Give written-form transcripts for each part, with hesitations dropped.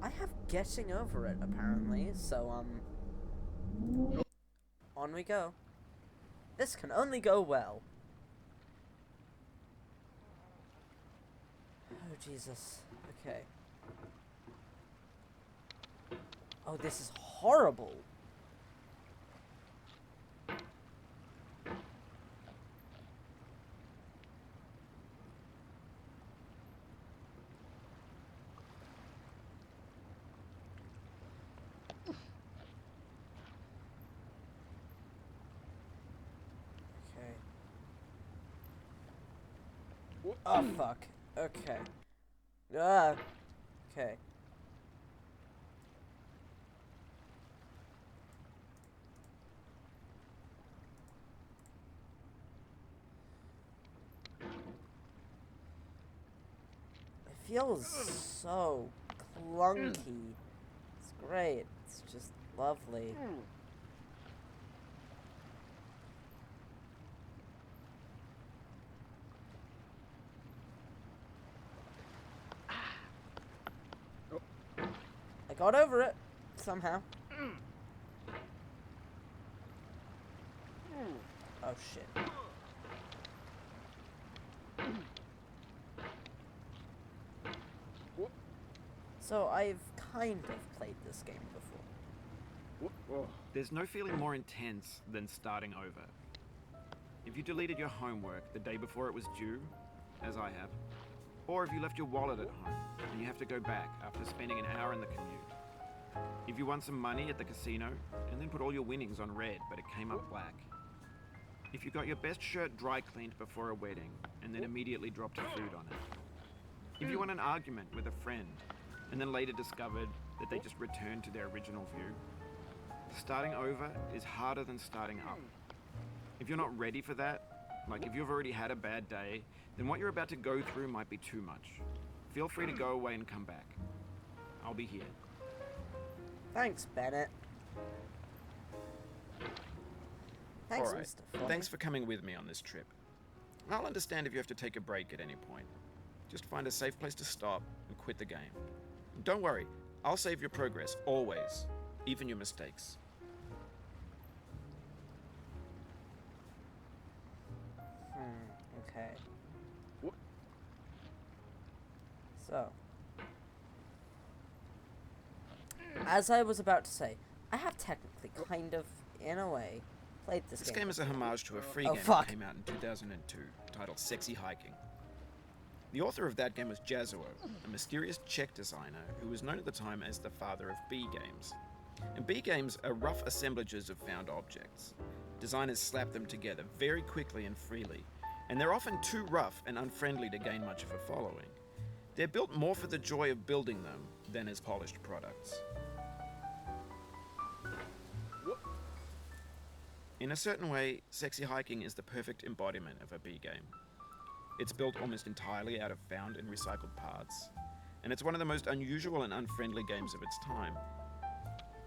I have getting over it, apparently, so, on we go. This can only go well. Oh, Jesus. Okay. Oh, this is horrible. Okay. Oh, fuck. Okay. Ah. Okay. It feels so clunky. It's great. It's just lovely. I got over it. Somehow. Oh, shit. So, I've kind of played this game before. There's no feeling more intense than starting over. If you deleted your homework the day before it was due, as I have, or if you left your wallet at home and you have to go back after spending an hour in the commute. If you won some money at the casino and then put all your winnings on red but it came up black. If you got your best shirt dry cleaned before a wedding and then immediately dropped food on it. If you won an argument with a friend and then later discovered that they just returned to their original view. Starting over is harder than starting up. If you're not ready for that, like if you've already had a bad day, then what you're about to go through might be too much. Feel free to go away and come back. I'll be here. Thanks, Bennett. Thanks, All right. Mr. Fry. Thanks for coming with me on this trip. I'll understand if you have to take a break at any point. Just find a safe place to stop and quit the game. Don't worry, I'll save your progress, always. Even your mistakes. Okay. So. As I was about to say, I have technically kind of, in a way, played this game. This game is a homage to a free Oh, game fuck. that came out in 2002, titled Sexy Hiking. The author of that game was Jazuo, a mysterious Czech designer who was known at the time as the father of B games. And B games are rough assemblages of found objects. Designers slap them together very quickly and freely, and they're often too rough and unfriendly to gain much of a following. They're built more for the joy of building them than as polished products. In a certain way, Sexy Hiking is the perfect embodiment of a B game. It's built almost entirely out of found and recycled parts, and it's one of the most unusual and unfriendly games of its time.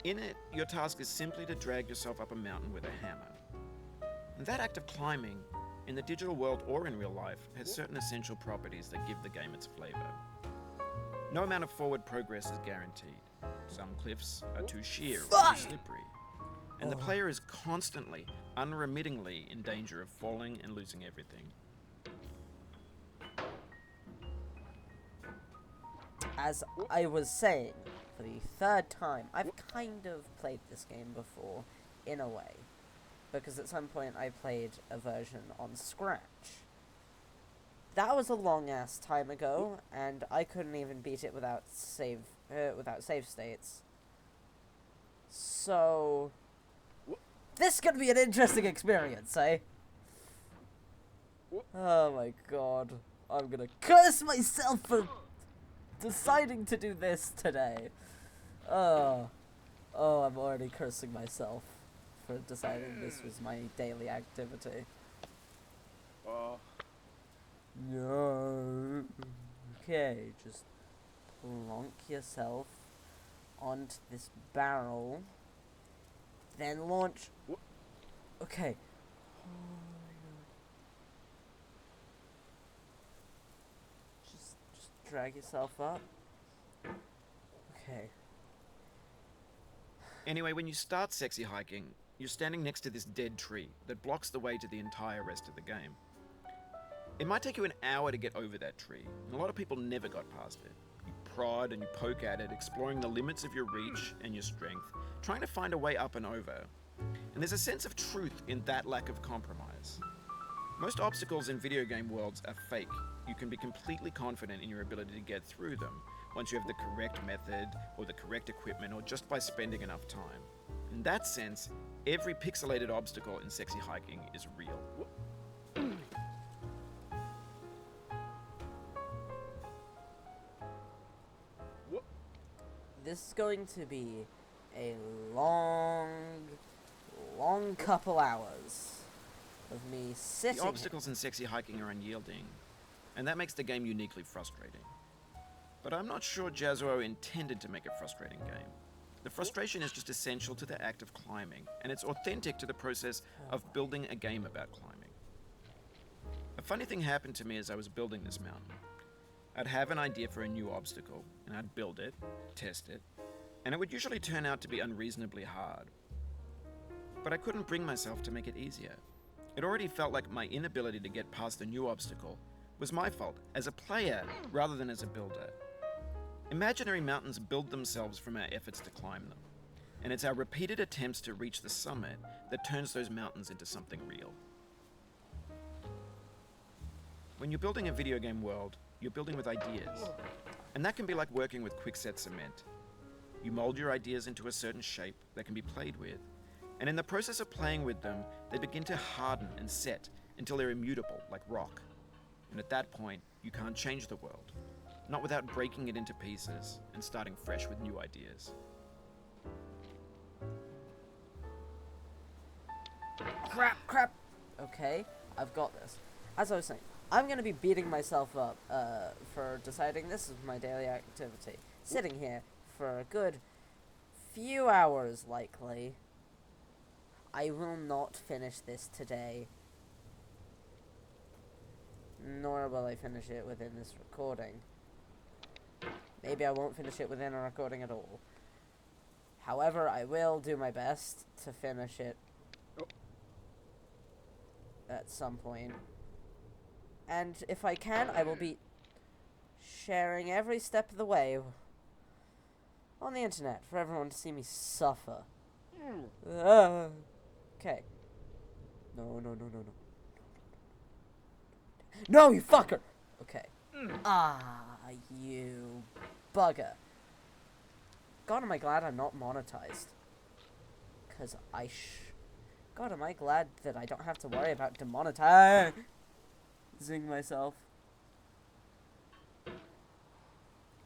In it, your task is simply to drag yourself up a mountain with a hammer. And that act of climbing, in the digital world or in real life, has certain essential properties that give the game its flavor. No amount of forward progress is guaranteed. Some cliffs are too sheer or too slippery. And the player is constantly, unremittingly in danger of falling and losing everything. As I was saying, for the third time, I've kind of played this game before, in a way. Because at some point I played a version on Scratch. That was a long-ass time ago, and I couldn't even beat it without save states. So... this could be an interesting experience, eh? Oh my god. I'm gonna curse myself for deciding to do this today. Oh, I'm already cursing myself for deciding this was my daily activity. No. Okay, just plonk yourself onto this barrel, then launch. Okay. Just drag yourself up. Okay. Okay. Anyway, when you start sexy hiking, you're standing next to this dead tree that blocks the way to the entire rest of the game. It might take you an hour to get over that tree, and a lot of people never got past it. You prod and you poke at it, exploring the limits of your reach and your strength, trying to find a way up and over. And there's a sense of truth in that lack of compromise. Most obstacles in video game worlds are fake. You can be completely confident in your ability to get through them once you have the correct method or the correct equipment or just by spending enough time. In that sense, every pixelated obstacle in sexy hiking is real. This is going to be a long couple hours of me sitting The obstacles in sexy hiking are unyielding, and that makes the game uniquely frustrating. But I'm not sure Jazzuo intended to make a frustrating game. The frustration is just essential to the act of climbing, and it's authentic to the process of building a game about climbing. A funny thing happened to me as I was building this mountain. I'd have an idea for a new obstacle, and I'd build it, test it, and it would usually turn out to be unreasonably hard. But I couldn't bring myself to make it easier. It already felt like my inability to get past a new obstacle was my fault as a player rather than as a builder. Imaginary mountains build themselves from our efforts to climb them, and it's our repeated attempts to reach the summit that turns those mountains into something real. When you're building a video game world, you're building with ideas, and that can be like working with quickset cement. You mold your ideas into a certain shape that can be played with, and in the process of playing with them, they begin to harden and set until they're immutable, like rock. And at that point, you can't change the world, not without breaking it into pieces and starting fresh with new ideas. Crap. Okay, I've got this. As I was saying, I'm going to be beating myself up for deciding this is my daily activity. Sitting here for a good few hours, likely. I will not finish this today. Nor will I finish it within this recording. Maybe I won't finish it within a recording at all. However, I will do my best to finish it at some point. And if I can, I will be sharing every step of the way on the internet for everyone to see me suffer. Okay. No. No, you fucker! Okay. You bugger. God, am I glad I'm not monetized. God, am I glad that I don't have to worry about demonetizing myself.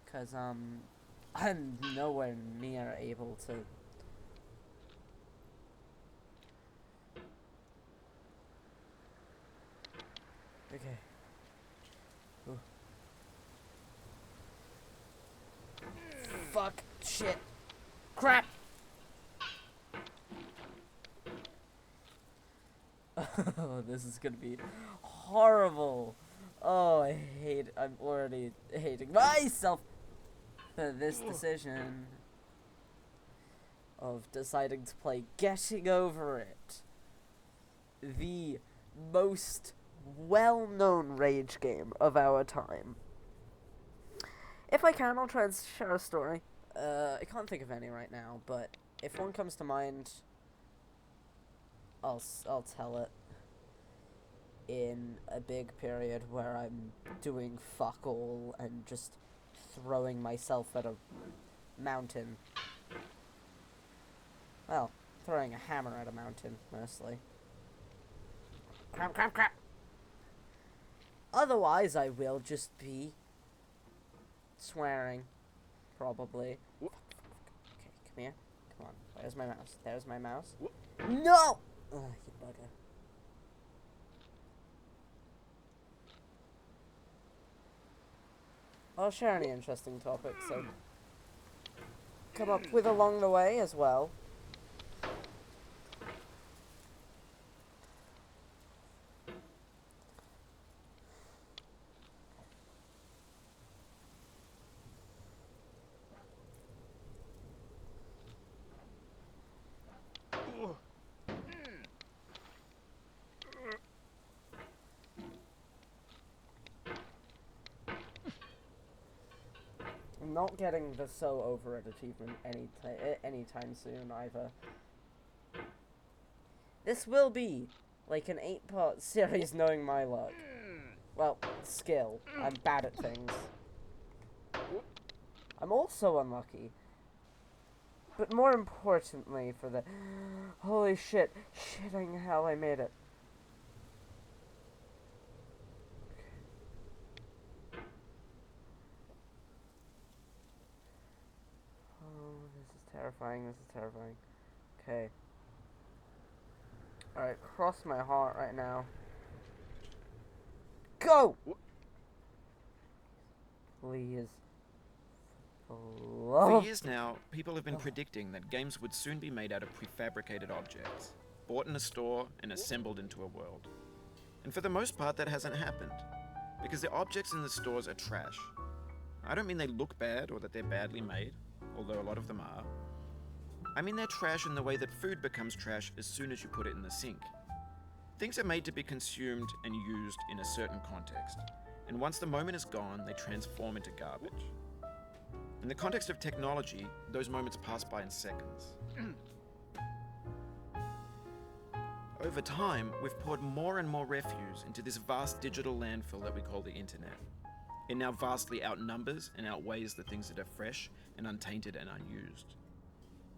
Because, I'm nowhere near able to... Okay. Ooh. Fuck. Shit. Crap! Oh, this is gonna be horrible. Oh, I'm already hating myself for this decision of deciding to play Getting Over It. The most well-known rage game of our time. If I can, I'll try and share a story. I can't think of any right now, but if one comes to mind, I'll tell it in a big period where I'm doing fuck all and just throwing myself at a mountain. Well, throwing a hammer at a mountain, mostly. Crap. Otherwise, I will just be swearing, probably. Okay, come here. Come on. Where's my mouse? There's my mouse. No! Ugh, you bugger. I'll share any interesting topics, so come up with along the way as well. I'm not getting the so over it achievement anytime soon either. This will be like an 8-part series knowing my luck. Well, skill. I'm bad at things. I'm also unlucky. But more importantly for the... Holy shit. Shitting hell, I made it. Oh, this is terrifying. This is terrifying. Okay. Alright, cross my heart right now. Go! Please. For years now, people have been predicting that games would soon be made out of prefabricated objects, bought in a store and assembled into a world. And for the most part, that hasn't happened, because the objects in the stores are trash. I don't mean they look bad or that they're badly made, although a lot of them are. I mean they're trash in the way that food becomes trash as soon as you put it in the sink. Things are made to be consumed and used in a certain context, and once the moment is gone, they transform into garbage. In the context of technology, those moments pass by in seconds. Over time, we've poured more and more refuse into this vast digital landfill that we call the internet. It now vastly outnumbers and outweighs the things that are fresh and untainted and unused.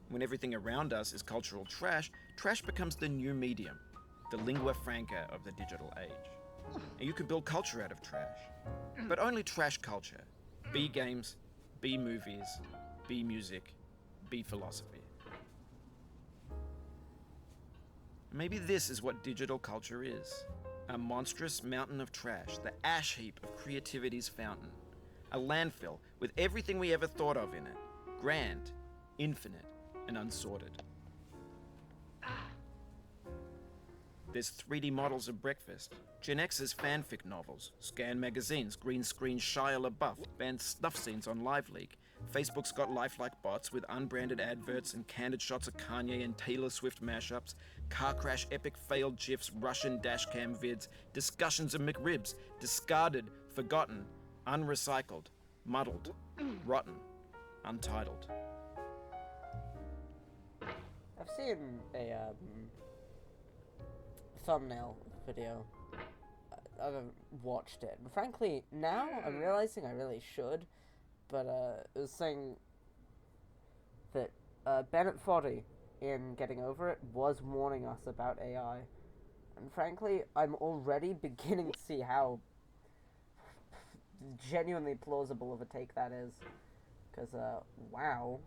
When everything around us is cultural trash, trash becomes the new medium, the lingua franca of the digital age. And you can build culture out of trash. But only trash culture. B games, B movies, B music, B philosophy. Maybe this is what digital culture is. A monstrous mountain of trash, the ash heap of creativity's fountain. A landfill with everything we ever thought of in it. Grand, infinite, and unsorted. There's 3D models of breakfast, Gen X's fanfic novels, scan magazines, green screen Shia LaBeouf, banned snuff scenes on LiveLeak. Facebook's got lifelike bots with unbranded adverts and candid shots of Kanye and Taylor Swift mashups, car crash epic failed GIFs, Russian dashcam vids, discussions of McRibs, discarded, forgotten, unrecycled, muddled, rotten, untitled. I've seen a thumbnail video. I haven't watched it. And frankly, now I'm realizing I really should. But it was saying that Bennett Foddy, in Getting Over It, was warning us about AI. And frankly, I'm already beginning to see how genuinely plausible of a take that is. Because, wow.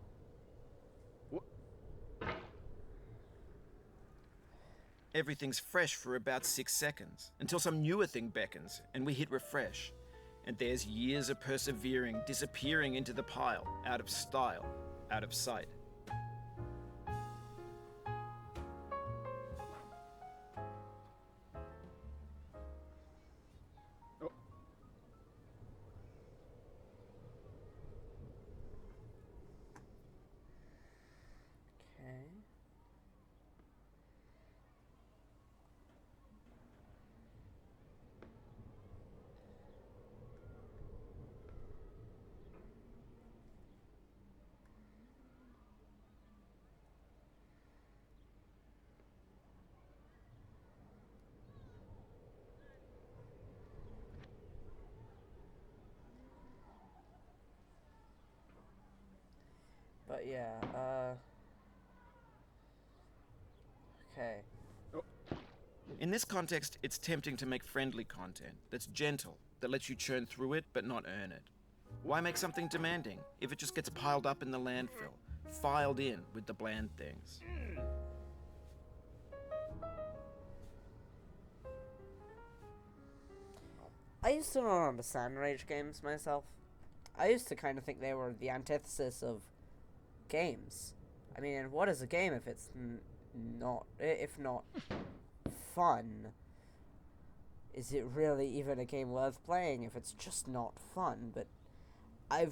Everything's fresh for about 6 seconds, until some newer thing beckons, and we hit refresh. And there's years of persevering, disappearing into the pile, out of style, out of sight. But yeah, okay. In this context, it's tempting to make friendly content that's gentle, that lets you churn through it but not earn it. Why make something demanding if it just gets piled up in the landfill, filed in with the bland things? I used to not understand rage games myself. I used to kind of think they were the antithesis of games. I mean, what is a game if it's not fun? Is it really even a game worth playing if it's just not fun? But I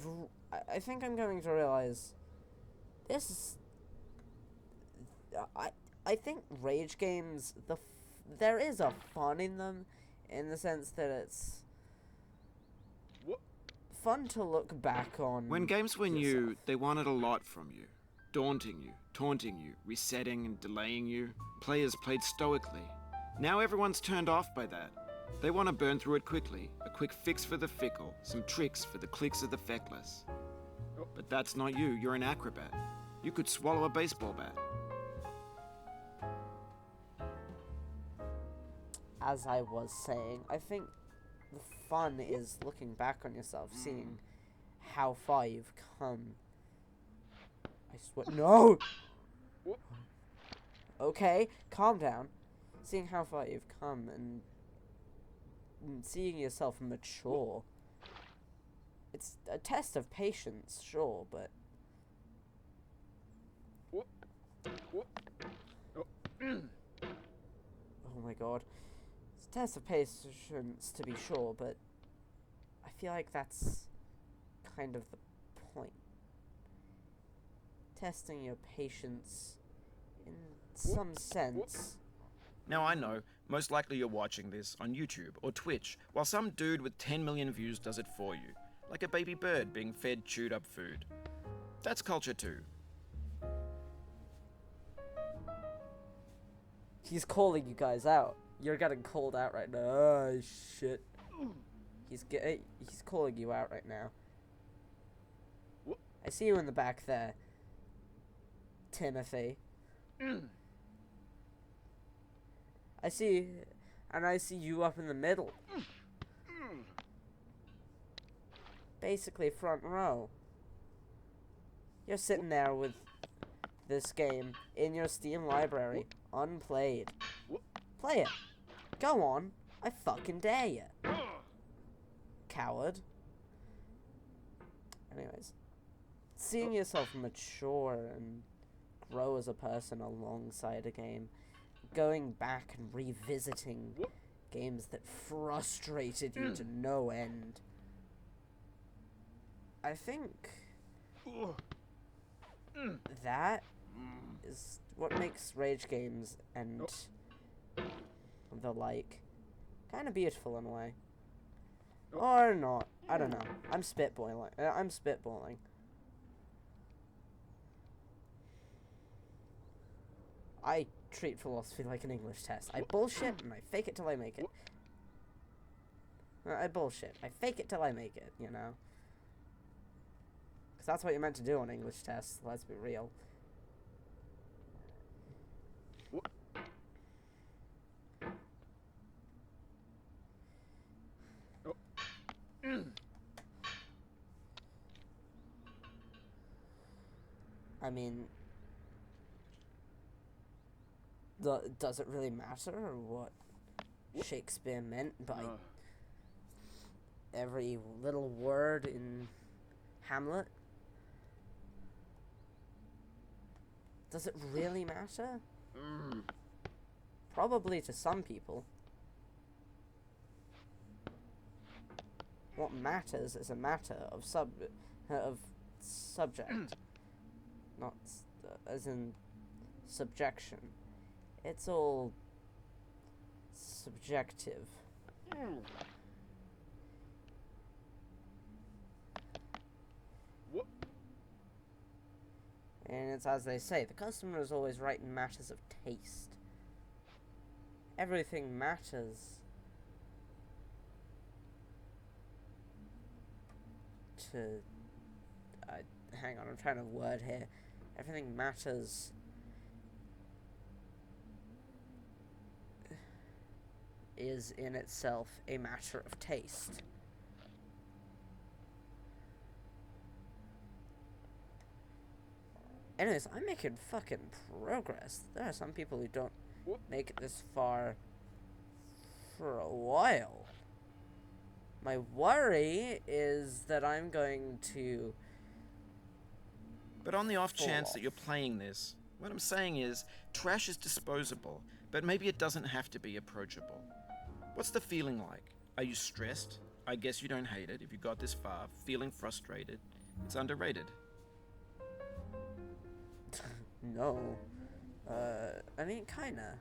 think I'm going to realize this is... I think rage games, there is a fun in them, in the sense that it's fun to look back on. When games were new, yourself. they wanted a lot from you. Daunting you, taunting you, resetting and delaying you. Players played stoically. Now everyone's turned off by that. They want to burn through it quickly. A quick fix for the fickle, some tricks for the clicks of the feckless. But that's not you, you're an acrobat. You could swallow a baseball bat. As I was saying, I think the fun is looking back on yourself, seeing how far you've come. I swear. No! Okay, calm down. Seeing how far you've come and seeing yourself mature. It's a test of patience, sure, but. Oh my god. It's a test of patience, to be sure, but I feel like that's kind of the point. Testing your patience in some sense. Now I know, most likely you're watching this on YouTube or Twitch, while some dude with 10 million views does it for you, like a baby bird being fed chewed up food. That's culture too. He's calling you guys out. You're getting called out right now. Oh, shit. He's calling you out right now. I see you in the back there, Timothy. I see you up in the middle. Basically front row. You're sitting there with this game in your Steam library, unplayed. Play it. Go on. I fucking dare you. Coward. Anyways. Seeing yourself mature and grow as a person alongside a game. Going back and revisiting games that frustrated you to no end. I think that is what makes rage games and the like kind of beautiful in a way. Or not. I don't know. I'm spitballing. I treat philosophy like an English test. I bullshit and I fake it till I make it. I bullshit. I fake it till I make it, you know? Because that's what you're meant to do on English tests, let's be real. I mean, does it really matter what Shakespeare meant by every little word in Hamlet? Does it really matter? Probably to some people. What matters is a matter of subject, not as in subjection. It's all subjective. And it's as they say, the customer is always right in matters of taste. Everything matters to... hang on, I'm trying to word here. Everything matters is in itself a matter of taste. Anyways, I'm making fucking progress. There are some people who don't make it this far for a while. My worry is that I'm going to... But on the off chance that you're playing this, what I'm saying is, trash is disposable, but maybe it doesn't have to be approachable. What's the feeling like? Are you stressed? I guess you don't hate it if you got this far. Feeling frustrated? It's underrated. No. I mean, kinda.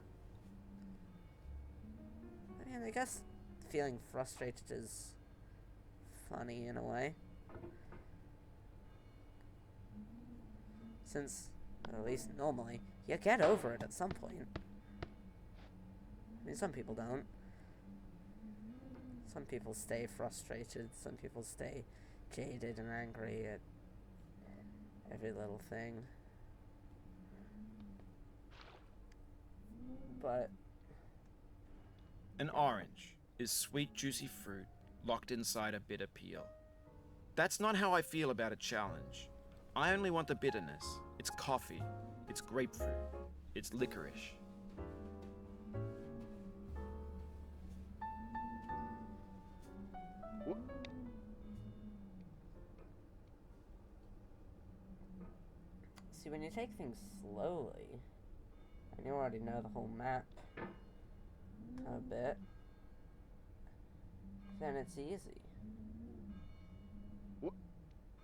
I mean, I guess feeling frustrated is funny in a way. Since, at least normally, you get over it at some point. I mean, some people don't. Some people stay frustrated, some people stay jaded and angry at every little thing. But An orange is sweet, juicy fruit locked inside a bitter peel. That's not how I feel about a challenge. I only want the bitterness. It's coffee. It's grapefruit. It's licorice. see, when you take things slowly, and you already know the whole map a bit, then it's easy.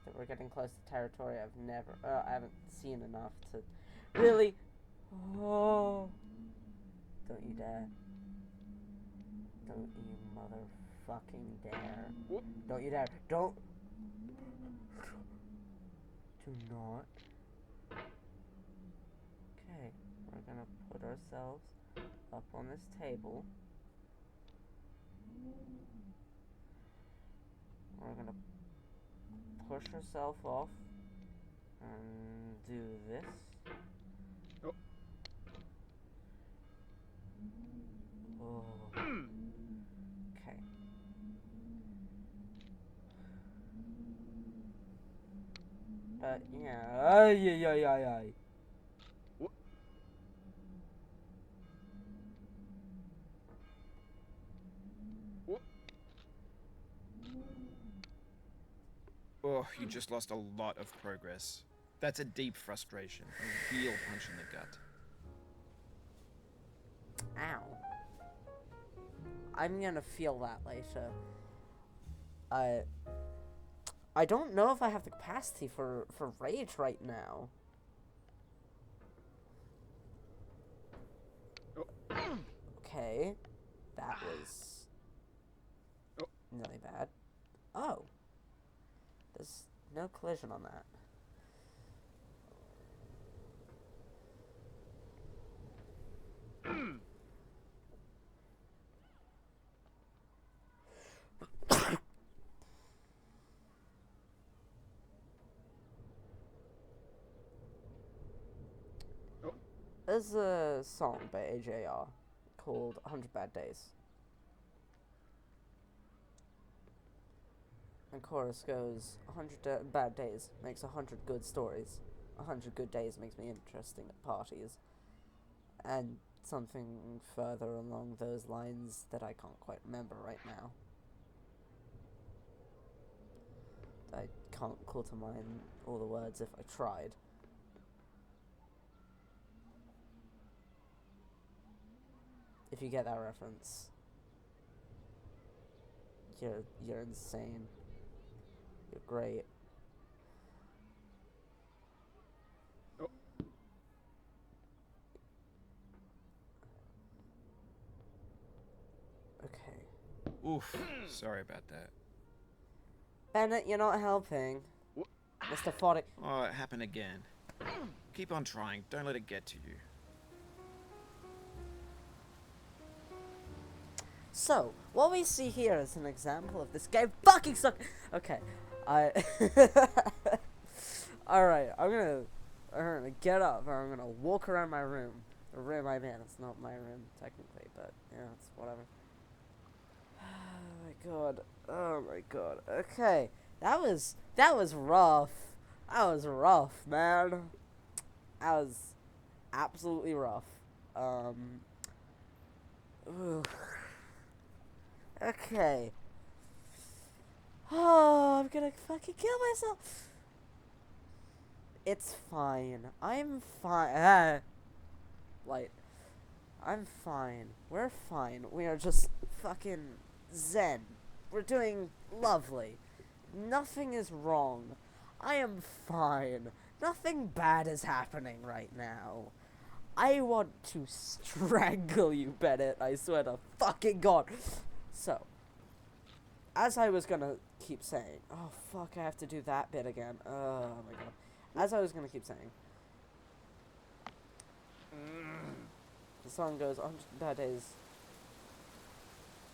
That we're getting close to territory I haven't seen enough to really. Oh, don't you dare! Don't you motherfucking dare! Don't you dare! Don't. Do not. Okay, we're gonna put ourselves up on this table. We're gonna push herself off and do this. Oh. Oh. Okay. But yeah, ay. Oh, you just lost a lot of progress. That's a deep frustration, a real punch in the gut. Ow. I'm gonna feel that later. I don't know if I have the capacity for rage right now. Okay. That was really bad. Oh. There's no collision on that. There's a song by AJR called 100 Bad Days. And chorus goes, 100 bad days makes 100 good stories. 100 good days makes me interesting at parties. And something further along those lines that I can't quite remember right now. I can't call to mind all the words if I tried. If you get that reference, you're insane. You're great. Oh. Okay. Oof, sorry about that. Bennett, you're not helping. Mr. Foddick. Oh, it happened again. Keep on trying, don't let it get to you. So, what we see here is an example of this game fucking suck. Okay, Alright, I'm gonna get up and I'm gonna walk around my room. The room I'm in. It's not my room, technically, but, yeah, it's whatever. Oh my god. Oh my god. Okay. That was rough. That was rough, man. That was absolutely rough. Ooh. Okay. Oh, I'm gonna fucking kill myself. It's fine. I'm fine. Light. I'm fine. We're fine. We are just fucking zen. We're doing lovely. Nothing is wrong. I am fine. Nothing bad is happening right now. I want to strangle you, Bennett. I swear to fucking God. So, as I was gonna keep saying, oh fuck, I have to do that bit again. Oh my god. As I was gonna keep saying, the song goes, 100 bad days,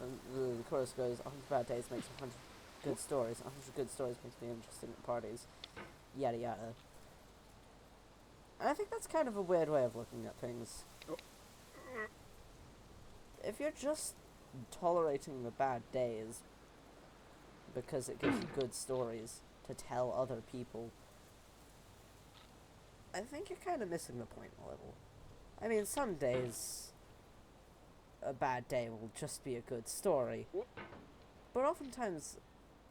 and the chorus goes, 100 bad days makes 100 good stories, 100 good stories makes me interesting at parties, yada yada. And I think that's kind of a weird way of looking at things. If you're just tolerating the bad days because it gives you good stories to tell other people, I think you're kind of missing the point a little. I mean, some days a bad day will just be a good story, but oftentimes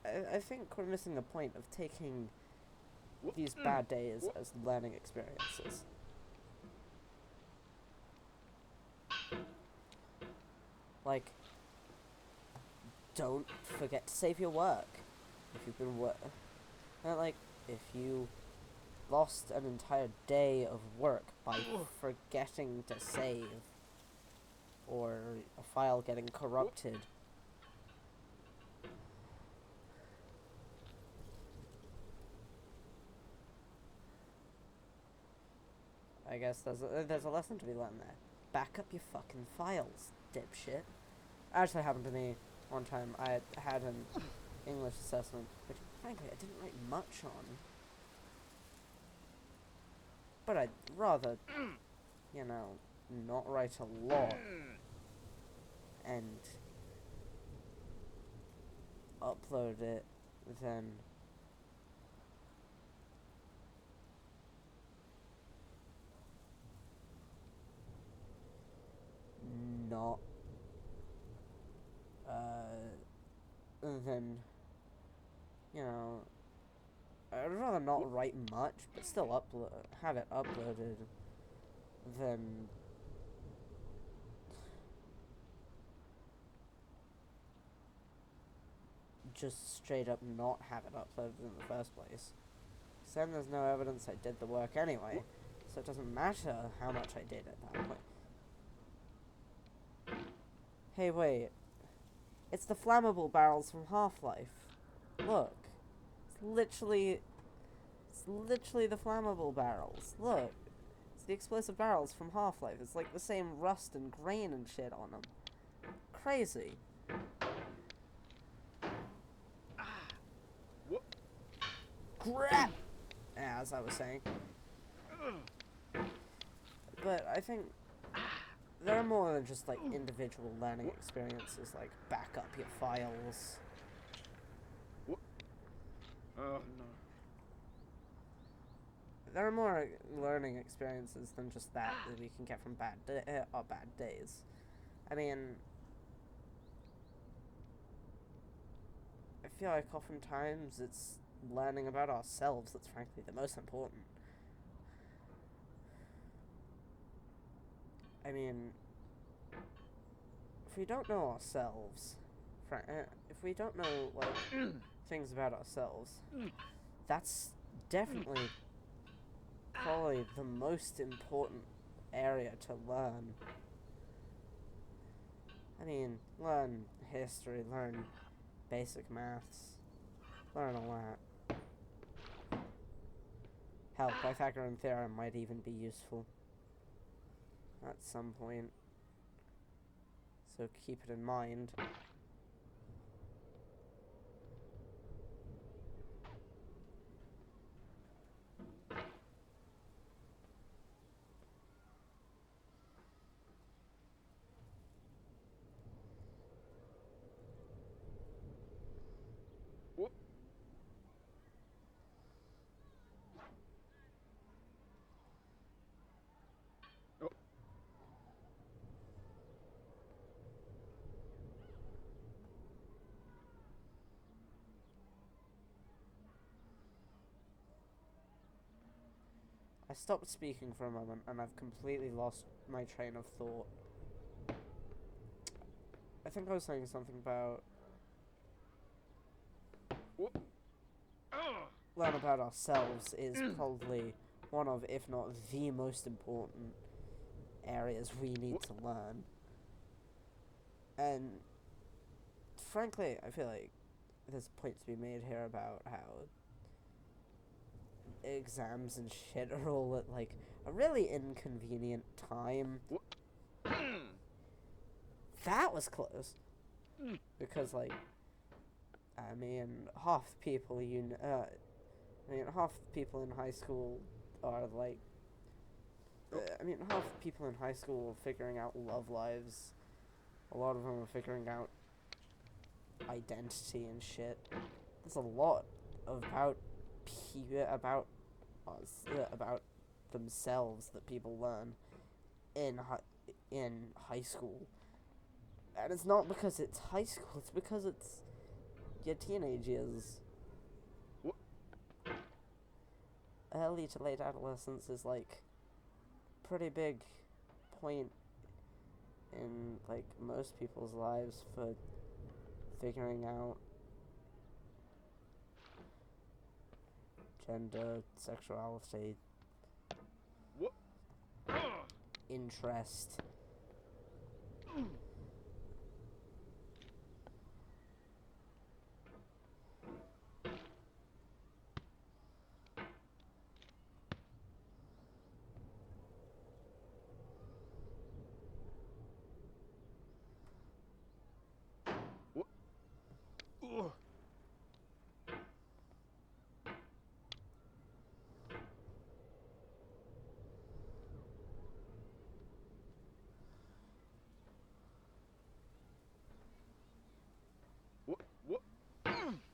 I think we're missing the point of taking these bad days as learning experiences. Like, don't forget to save your work if you've been like, if you lost an entire day of work by forgetting to save, or a file getting corrupted. I guess there's a lesson to be learned there. Back up your fucking files, dipshit. Actually happened to me one time. I had an English assessment, which frankly I didn't write much on. But I'd rather, you know, not write a lot and upload it than not than, you know, I'd rather not write much but still have it uploaded than just straight up not have it uploaded in the first place. So then there's no evidence I did the work anyway, so it doesn't matter how much I did at that point. Hey, wait. It's the flammable barrels from Half-Life. Look. It's literally the flammable barrels. Look. It's the explosive barrels from Half-Life. It's like the same rust and grain and shit on them. Crazy. Crap! Yeah, as I was saying. But I think there are more than just like individual learning experiences, like back up your files. Oh no. There are more learning experiences than just that we can get from bad days. I mean, I feel like oftentimes it's learning about ourselves that's frankly the most important. I mean, if we don't know ourselves, if we don't know, like, things about ourselves, that's definitely probably the most important area to learn. I mean, learn history, learn basic maths, learn all that. Hell, Pythagorean theorem might even be useful at some point, so keep it in mind. I stopped speaking for a moment and I've completely lost my train of thought. I think I was saying something about learn about ourselves is probably one of, if not the most important areas we need to learn. And frankly, I feel like there's a point to be made here about how exams and shit are all at, like, a really inconvenient time. That was close. Because, like, I mean, half the people half the people in high school are, like, half the people in high school are figuring out love lives. A lot of them are figuring out identity and shit. There's a lot about about themselves that people learn in high school. And it's not because it's high school, it's because it's your teenage years. Early to late adolescence is, like, pretty big point in, like, most people's lives for figuring out gender, sexuality, interest.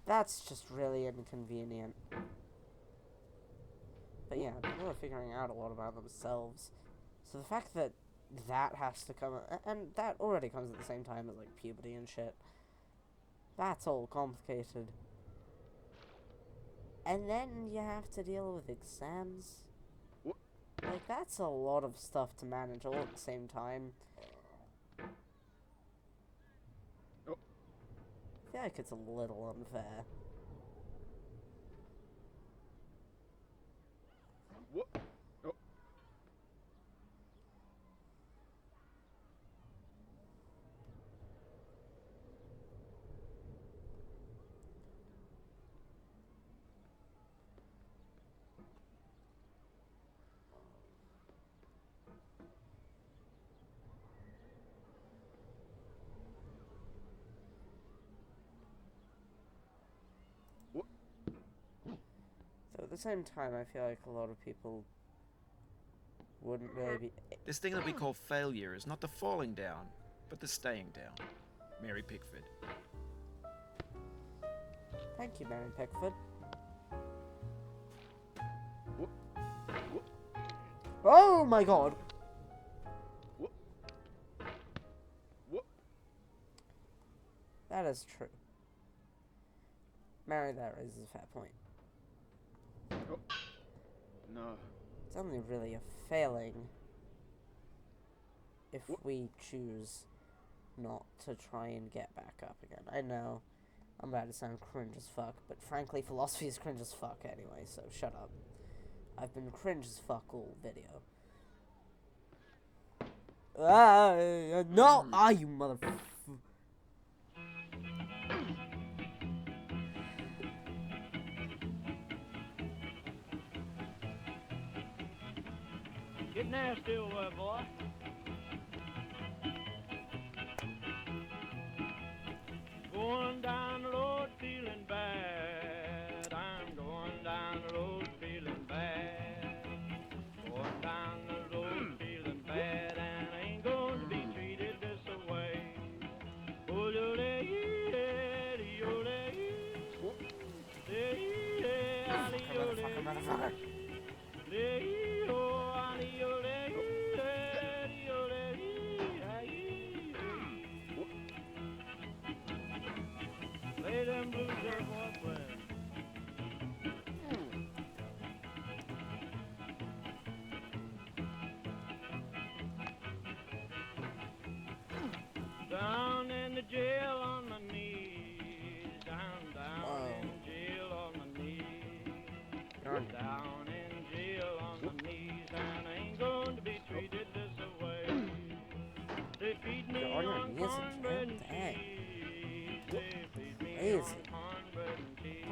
That's just really inconvenient. But yeah, people are figuring out a lot about themselves. So the fact that that has to come, and that already comes at the same time as, like, puberty and shit, that's all complicated. And then you have to deal with exams. Like, that's a lot of stuff to manage all at the same time. I feel like it's a little unfair. So at the same time, I feel like a lot of people wouldn't really be... This thing that we call failure is not the falling down, but the staying down. Mary Pickford. Thank you, Mary Pickford. Oh my god! That is true. Mary, that raises a fair point. No. It's only really a failing if we choose not to try and get back up again. I know I'm about to sound cringe as fuck, but frankly, philosophy is cringe as fuck anyway, so shut up. I've been cringe as fuck all video. No! You motherfucker. Get nasty over, boy. Going down the road feeling bad. I'm going down the road feeling bad. Going down the road feeling bad, and I ain't going to be treated this way. Oh, Motherfucker. Play them blues, there, boyfriend. Down in the jail on my knees, down in jail on my knees, down in jail on my knees, and I ain't going to be treated this way. They feed me You're on your on knees in jail? cornbread and Dang. cheese. They feed me Crazy. on cornbread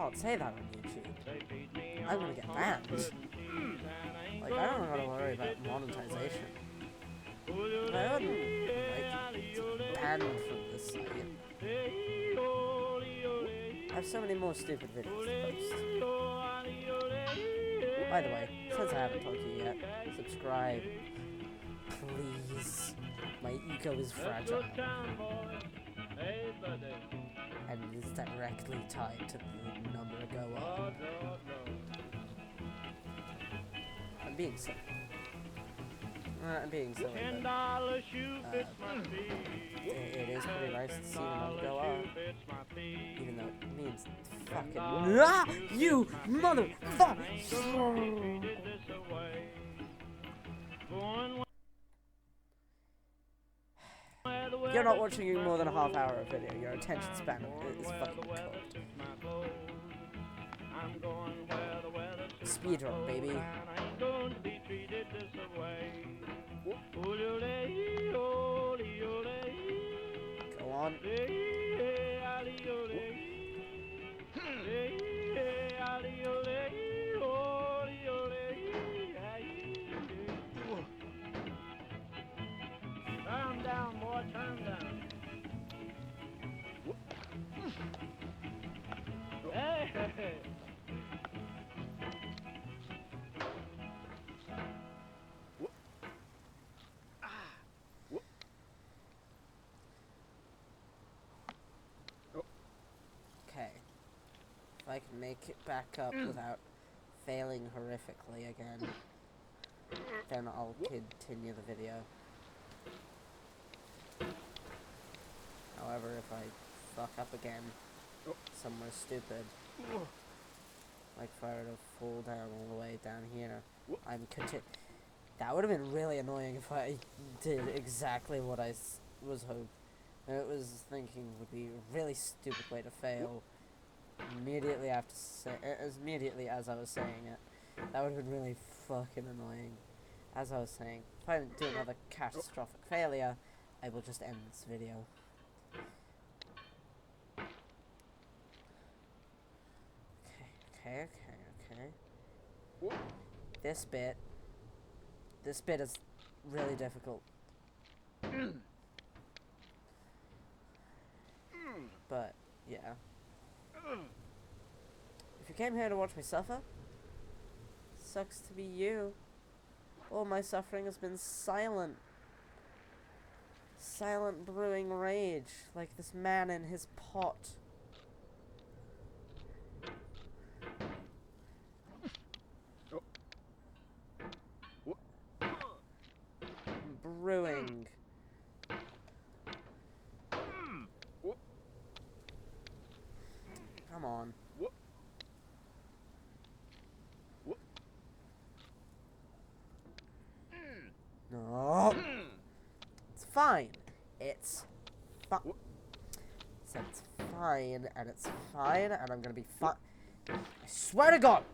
can't say that on YouTube. They feed me I'm gonna on get corn banned. bread and cheese, and I ain't Like, I don't gonna gotta be worry about treated this monetization. way. Ooh, I wouldn't, lee, like, banned from this site. lee, oh, lee, oh, lee. I have so many more stupid videos to post. By the way, since I haven't told you yet, subscribe. Please. My ego is fragile. And it is directly tied to the number go up. I'm being silly. I'm being silly, but it is pretty nice to see the number go up. Even though it means fucking you motherfucker! You're not watching more than a half hour of video. Your attention span is fucking cold. Speedrun, baby. Go on. Turn down, boy, turn down. Hey! Okay. If I can make it back up without failing horrifically again, then I'll continue the video. However, if I fuck up again somewhere stupid, like if I were to fall down all the way down here, that would have been really annoying if I did exactly what I was thinking would be a really stupid way to fail immediately as I was saying it. That would have been really fucking annoying. As I was saying, if I do another catastrophic failure, I will just end this video. Okay. This bit is really difficult. But, yeah. If you came here to watch me suffer, sucks to be you. All my suffering has been silent. Silent brewing rage, like this man in his pot. Brewing. Come on. No. It's fine. It's fine. So it's fine, and it's fine, and I'm gonna be fine. I swear to God!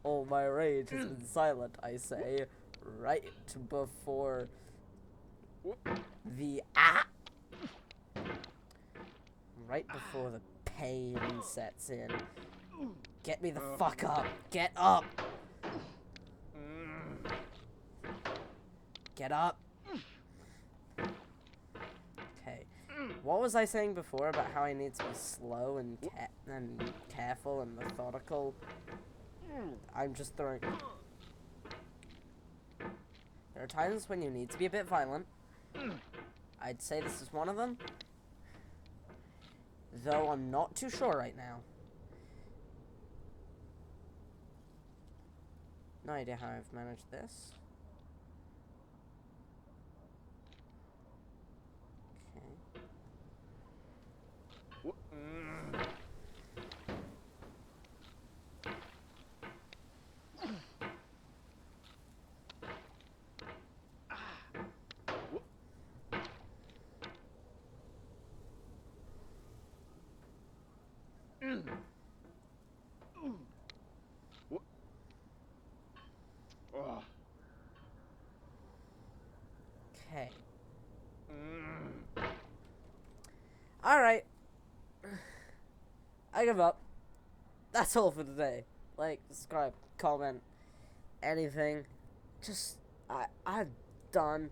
All my rage has been silent, I say, right before the right before the pain sets in. Get me the fuck up! Get up! Get up! Okay. What was I saying before about how I need to be slow and careful and methodical? I'm just throwing... There are times when you need to be a bit violent. I'd say this is one of them. Though I'm not too sure right now. No idea how I've managed this. Okay. Alright. I give up. That's all for today. Like, subscribe, comment, anything. Just, I'm done.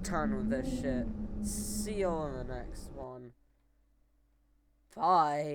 Done with this shit. See you all in the next one. Bye.